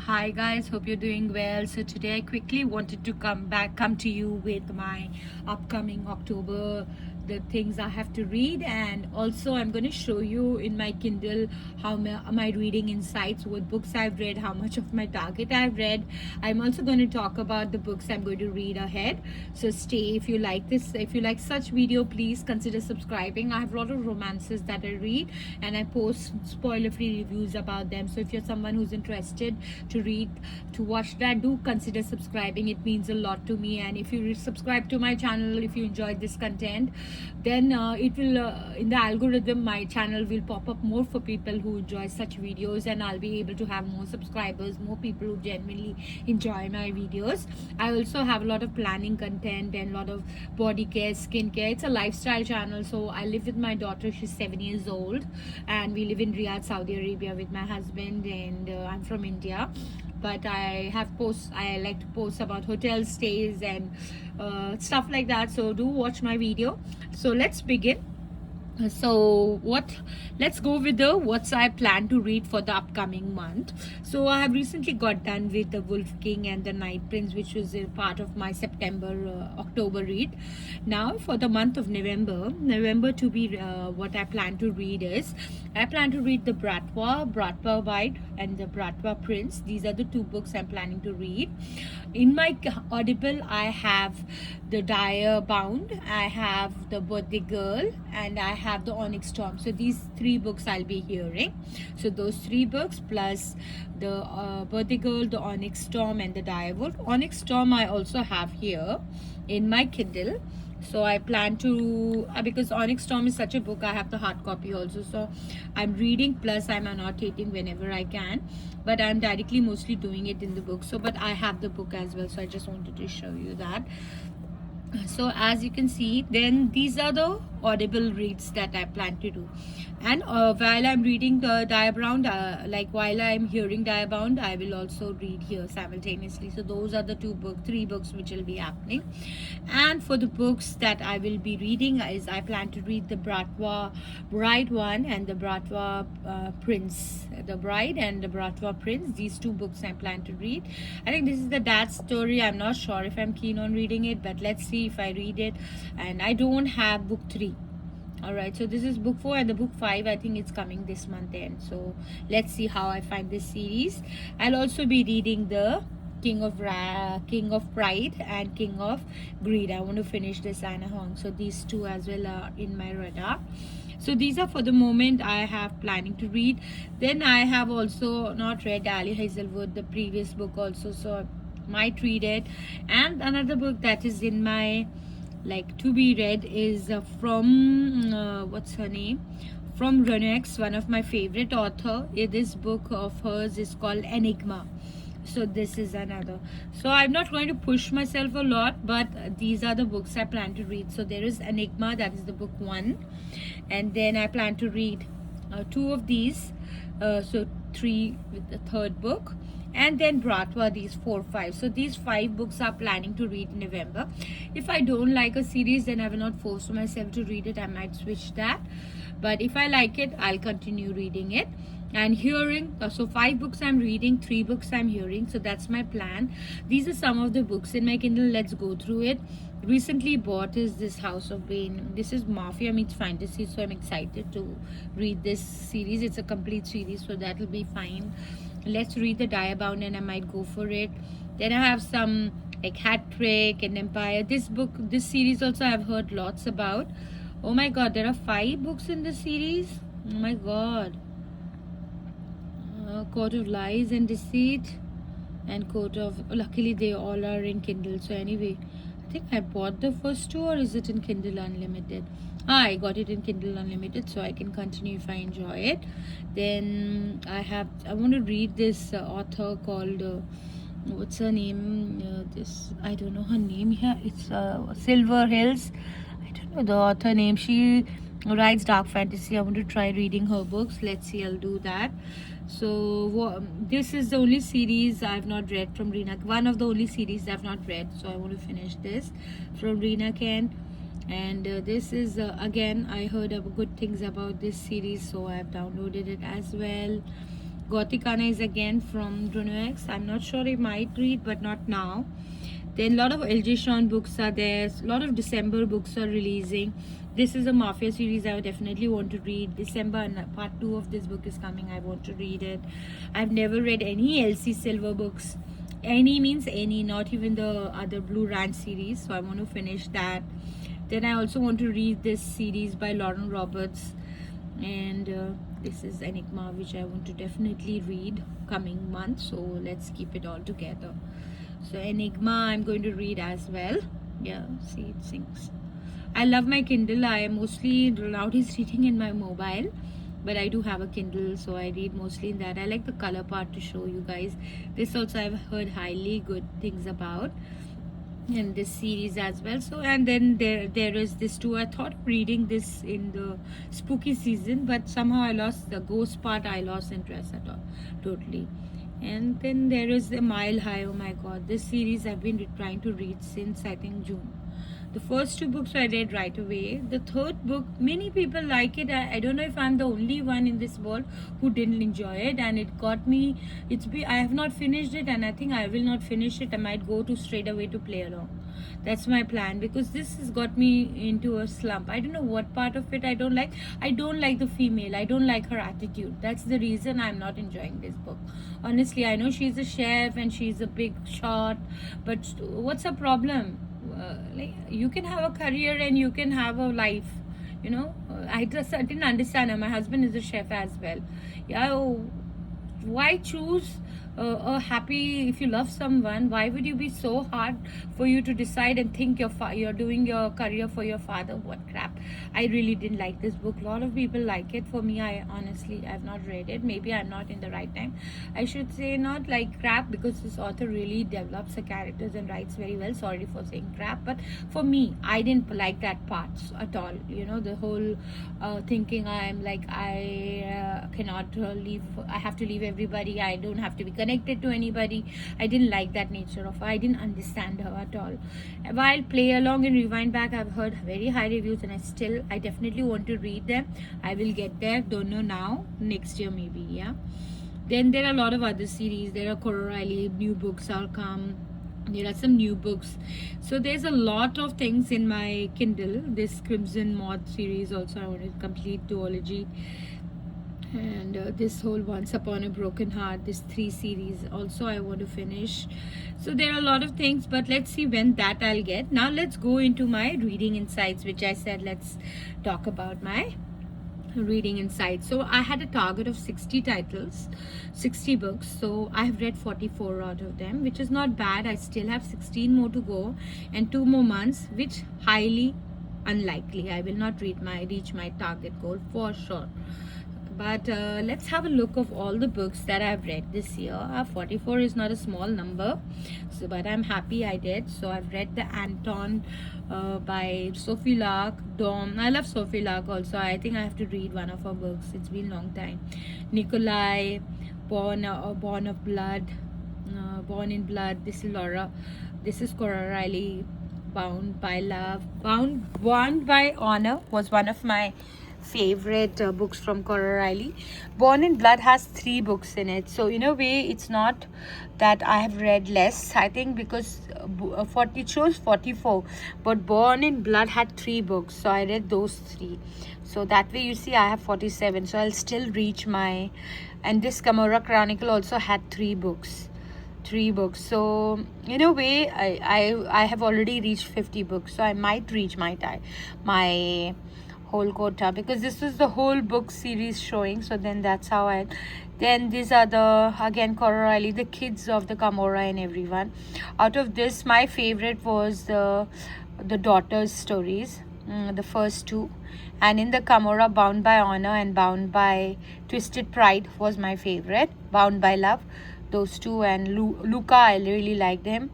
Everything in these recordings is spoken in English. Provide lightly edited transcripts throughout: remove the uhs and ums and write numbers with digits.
Hi guys, hope you're doing well. So today I quickly wanted to come to you with my upcoming October, the things I have to read, and also I'm going to show you in my Kindle how my reading insights, what books I've read, how much of my target I've read. I'm also going to talk about the books I'm going to read ahead. So stay. If you like this, if you like such video, please consider subscribing. I have a lot of romances that I read and I post spoiler free reviews about them. So if you're someone who's interested to read, to watch that, do consider subscribing. It means a lot to me. And if you subscribe to my channel, if you enjoyed this content, then it will in the algorithm, my channel will pop up more for people who enjoy such videos, and I'll be able to have more subscribers, more people who genuinely enjoy my videos. I also have a lot of planning content and a lot of body care, skincare. It's a lifestyle channel. So I live with my daughter, she's 7 years old, and we live in Riyadh, Saudi Arabia with my husband, and I'm from India. But I like to post about hotel stays and stuff like that. So do watch my video. So let's begin. So let's go with the what's I plan to read for the upcoming month. So I have recently got done with the Wolf King and the Night Prince, which was a part of my September October read. Now for the month of November to be what I plan to read is, I plan to read the Bratwa Bride and the Bratwa Prince. These are the two books I'm planning to read. In my Audible, I have the Dire Bound, I have the Birthday Girl, and I have the Onyx Storm. So these three books I'll be hearing. So those three books plus the Birthday Girl, the Onyx Storm, and the Dire Wolf. Onyx Storm I also have here in my Kindle. So I plan to because Onyx Storm is such a book, I have the hard copy also. So I'm reading plus I'm annotating whenever I can, but I'm directly mostly doing it in the book. So but I have the book as well, so I just wanted to show you that. So as you can see, then these are the Audible reads that I plan to do. And while I'm reading the Diabound, like while I'm hearing Diabound, I will also read here simultaneously. So those are the three books which will be happening. And for the books that I will be reading is, I plan to read the Bratwa Bride one and the Bratwa Prince, the Bride and the Bratwa Prince. These two books I plan to read. I think this is the dad's story. I'm not sure if I'm keen on reading it, but let's see if I read it. And I don't have book 3. Alright, so this is book 4, and the book 5 I think it's coming this month end. So let's see how I find this series. I'll also be reading the King of Pride and King of Greed. I want to finish this Anna Hong. So these two as well are in my radar. So these are for the moment I have planning to read. Then I have also not read Ali Hazelwood, the previous book also, so might read it. And another book that is in my to be read is from what's her name, from Renex, one of my favorite author. This book of hers is called Enigma. So this is another. So I'm not going to push myself a lot, but these are the books I plan to read. So there is Enigma, that is the book 1, and then I plan to read 2 of these, so 3 with the third book, and then Bratwa, these 4, 5. So these 5 books are planning to read in November. If I don't like a series, then I will not force myself to read it. I might switch that, but if I like it, I'll continue reading it. And hearing, so 5 books I'm reading, 3 books I'm hearing. So that's my plan. These are some of the books in my Kindle. Let's go through it. Recently bought is this House of Pain. This is Mafia meets fantasy, so I'm excited to read this series. It's a complete series, so that will be fine. Let's read the Diabound, and I might go for it. Then I have some like Hat Trick and Empire. This series also I've heard lots about. Oh my god, there are 5 books in this series. Oh my god. Court of Lies and Deceit and Court of, luckily they all are in Kindle. So anyway, I think I bought the first 2, or is it in Kindle Unlimited? I got it in Kindle Unlimited, so I can continue if I enjoy it. Then I want to read this author called what's her name, I don't know her name here. It's Silver Hills. I don't know the author name. She writes dark fantasy. I want to try reading her books. Let's see, I'll do that. So this is the only series I've not read from Rina. One of the only series I've not read, so I want to finish this from Rina Ken. And this is again, I heard good things about this series, so I've downloaded it as well. Gothicana is again from Bruno. I'm not sure I might read, but not now. Then a lot of LJ Sean books are there. A lot of December books are releasing. This is a Mafia series I would definitely want to read. December, and part 2 of this book is coming. I want to read it. I've never read any LC Silver books. Any means any, not even the other Blue Ranch series. So I want to finish that. Then I also want to read this series by Lauren Roberts. And this is Enigma, which I want to definitely read coming month. So let's keep it all together. So Enigma I'm going to read as well. Yeah, see, it syncs. I love my Kindle. I am mostly nowadays reading in my mobile, but I do have a Kindle, so I read mostly in that. I like the color part to show you guys. This also I've heard highly good things about in this series as well. So, and then there is this too. I thought of reading this in the spooky season, but somehow I lost the ghost part. I lost interest at all, totally. And then there is the Mile High. Oh my god, this series I've been trying to read since I think June. The first 2 books I read right away. The third book, many people like it. I don't know if I'm the only one in this world who didn't enjoy it, and it got me. I have not finished it, and I think I will not finish it. I might go to straight away to play along. That's my plan, because this has got me into a slump. I don't know what part of it I don't like. I don't like the female. I don't like her attitude. That's the reason I'm not enjoying this book. Honestly, I know she's a chef and she's a big shot, but what's her problem? Like, you can have a career and you can have a life, you know. I didn't understand her. My husband is a chef as well. Yeah, why choose a happy? If you love someone, why would you be so hard for you to decide and think you're doing your career for your father? What crap. I really didn't like this book. A lot of people like it. For me, I honestly I've not read it. Maybe I'm not in the right time. I should say not like crap, because this author really develops the characters and writes very well. Sorry for saying crap, but for me, I didn't like that part at all. You know, the whole thinking I'm like I cannot leave. I have to leave everybody. I don't have to be connected to anybody. I didn't like that nature of her. I didn't understand her at all. While Play Along and Rewind Back, I've heard very high reviews, and I definitely want to read them. I will get there. Don't know now. Next year maybe. Yeah. Then there are a lot of other series. There are Cora Riley, new books are come. There are some new books. So there's a lot of things in my Kindle. This Crimson Moth series also I want to complete duology. And this whole Once Upon a Broken Heart, this 3 series also I want to finish. So there are a lot of things, but let's see when that I'll get. Now let's go into my reading insights, which I said let's talk about my reading insights. So I had a target of 60 titles, 60 books. So I have read 44 out of them, which is not bad. I still have 16 more to go and 2 more months, which highly unlikely. I will not reach my target goal for sure. But let's have a look of all the books that I've read this year. 44 is not a small number, so but I'm happy I did. So I've read The Anton by Sophie Lark. Dom, I love Sophie Lark also. I think I have to read one of her books. It's been a long time. Nikolai, Born of Blood, Born in Blood. This is Laura. This is Cora Riley. Bound by Love. Bound by Honor was one of my favorite books from Cora Riley. Born in Blood has 3 books in it, so in a way it's not that I have read less. I think because it shows 44, but Born in Blood had 3 books, so I read those 3. So that way you see I have 47, so I'll still reach my. And this Camorra Chronicle also had 3 books. So in a way I have already reached 50 books, so I might reach my whole quota, because this is the whole book series showing. So then that's how then these are the again Cora Riley, the kids of the Camorra and everyone. Out of this, my favorite was the daughters stories, the first 2, and in the Camorra, Bound by Honor and Bound by Twisted Pride was my favorite. Bound by Love, those 2, and Luca, I really liked him.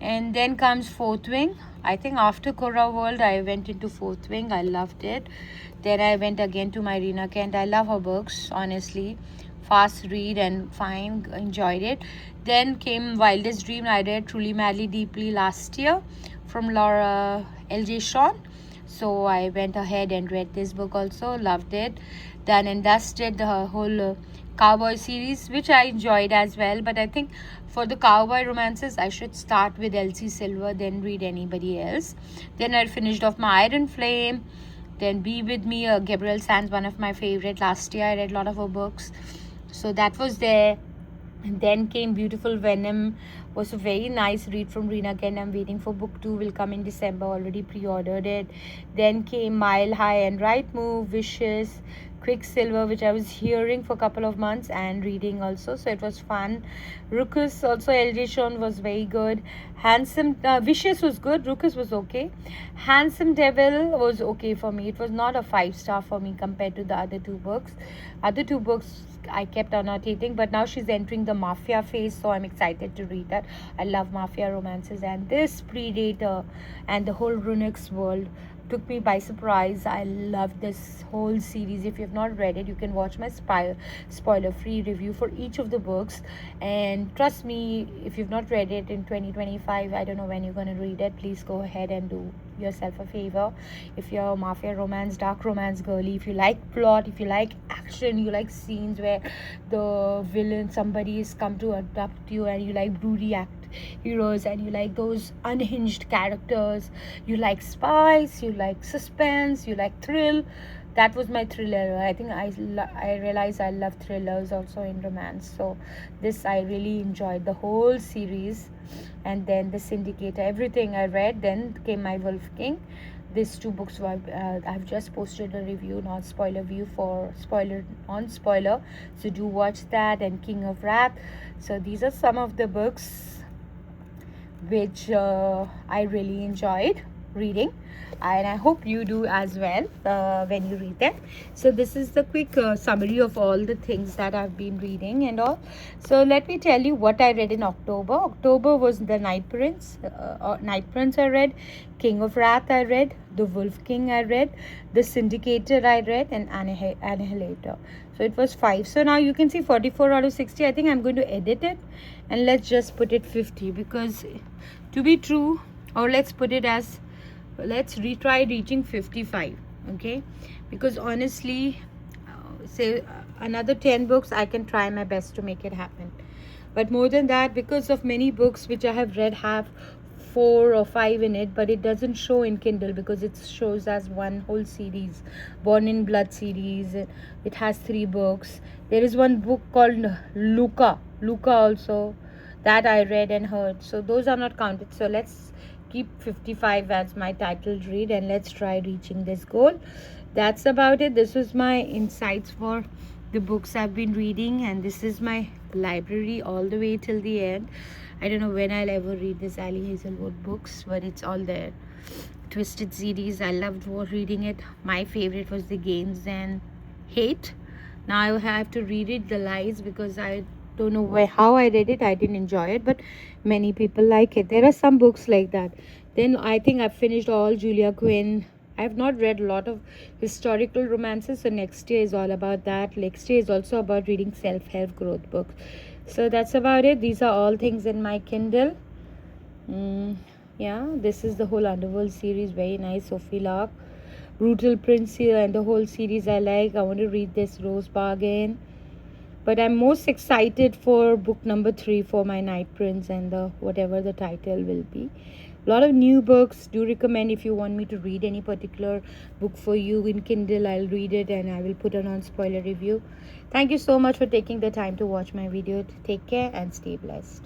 And then comes Fourth Wing. I think after Cora World, I went into Fourth Wing. I loved it. Then I went again to my Reena Kent. I love her books, honestly. Fast read and fine. Enjoyed it. Then came Wildest Dream. I read Truly, Madly, Deeply last year from Laura L.J. Sean. So I went ahead and read this book also, loved it. Done and dusted the whole cowboy series, which I enjoyed as well. But I think for the cowboy romances, I should start with Elsie Silver, then read anybody else. Then I finished off my Iron Flame. Then Be With Me, Gabrielle Sands, one of my favorite. Last year I read a lot of her books. So that was there. And then came Beautiful Venom, was a very nice read from Reena. Again, I'm waiting for book 2, will come in December, already pre-ordered it. Then came Mile High and Right Move, Vicious, Quicksilver, which I was hearing for a couple of months and reading also, so it was fun. Ruckus also, LJ Sean was very good. Handsome Vicious was good, Ruckus was okay. Handsome Devil was okay for me. It was not a 5-star for me compared to the other two books. Other two books I kept annotating, but now she's entering the mafia phase, so I'm excited to read that. I love mafia romances, and this Predator and the whole Runix world took me by surprise. I love this whole series. If you have not read it, you can watch my spoiler free review for each of the books, and trust me, if you've not read it in 2025, I don't know when you're going to read it, please go ahead and do yourself a favor. If you're a mafia romance, dark romance girly, if you like plot, if you like action, you like scenes where the villain, somebody is come to abduct you, and you like broody heroes, and you like those unhinged characters, you like spice, you like suspense, you like thrill. That was my thriller. I think I realized I love thrillers also in romance, so this I really enjoyed the whole series. And then the Syndicator, everything I read. Then came my Wolf King. These two books were I've just posted a review, not spoiler view, for spoiler on spoiler, so do watch that. And King of Wrath. So these are some of the books which I really enjoyed reading, and I hope you do as well when you read them. So this is the quick summary of all the things that I've been reading and all. So let me tell you what I read in October. October was the Night Prince. Night Prince I read, King of Wrath I read, The Wolf King I read, The Syndicator I read, and Annihilator. So it was 5. So now you can see 44 out of 60. I think I'm going to edit it, and let's just put it 50, because to be true, or let's put it as, let's retry reaching 55, okay? Because honestly, say another 10 books, I can try my best to make it happen. But more than that, because of many books which I have read have 4 or 5 in it, but it doesn't show in Kindle because it shows as one whole series. Born in Blood series, it has 3 books. There is one book called Luca also, that I read and heard, so those are not counted. So let's keep 55 as my titled read, and let's try reaching this goal. That's about it. This was my insights for the books I've been reading, and this is my library all the way till the end. I don't know when I'll ever read this Ali Hazelwood books, but it's all there. Twisted series, I loved reading it. My favorite was The Games and Hate. Now I have to read it, The Lies, because I don't know how I read it. I didn't enjoy it, but many people like it. There are some books like that. Then I think I've finished all Julia Quinn. I have not read a lot of historical romances, so next year is all about that. Next year is also about reading self-help growth books. So that's about it. These are all things in my Kindle. Yeah, this is the whole Underworld series, very nice. Sophie Lark, Brutal Prince here, and the whole series I like. I want to read this Rose Bargain, but I'm most excited for book number 3 for my Night Prince, and the whatever the title will be. A lot of new books. Do recommend if you want me to read any particular book for you in Kindle. I'll read it and I will put it on spoiler review. Thank you so much for taking the time to watch my video. Take care and stay blessed.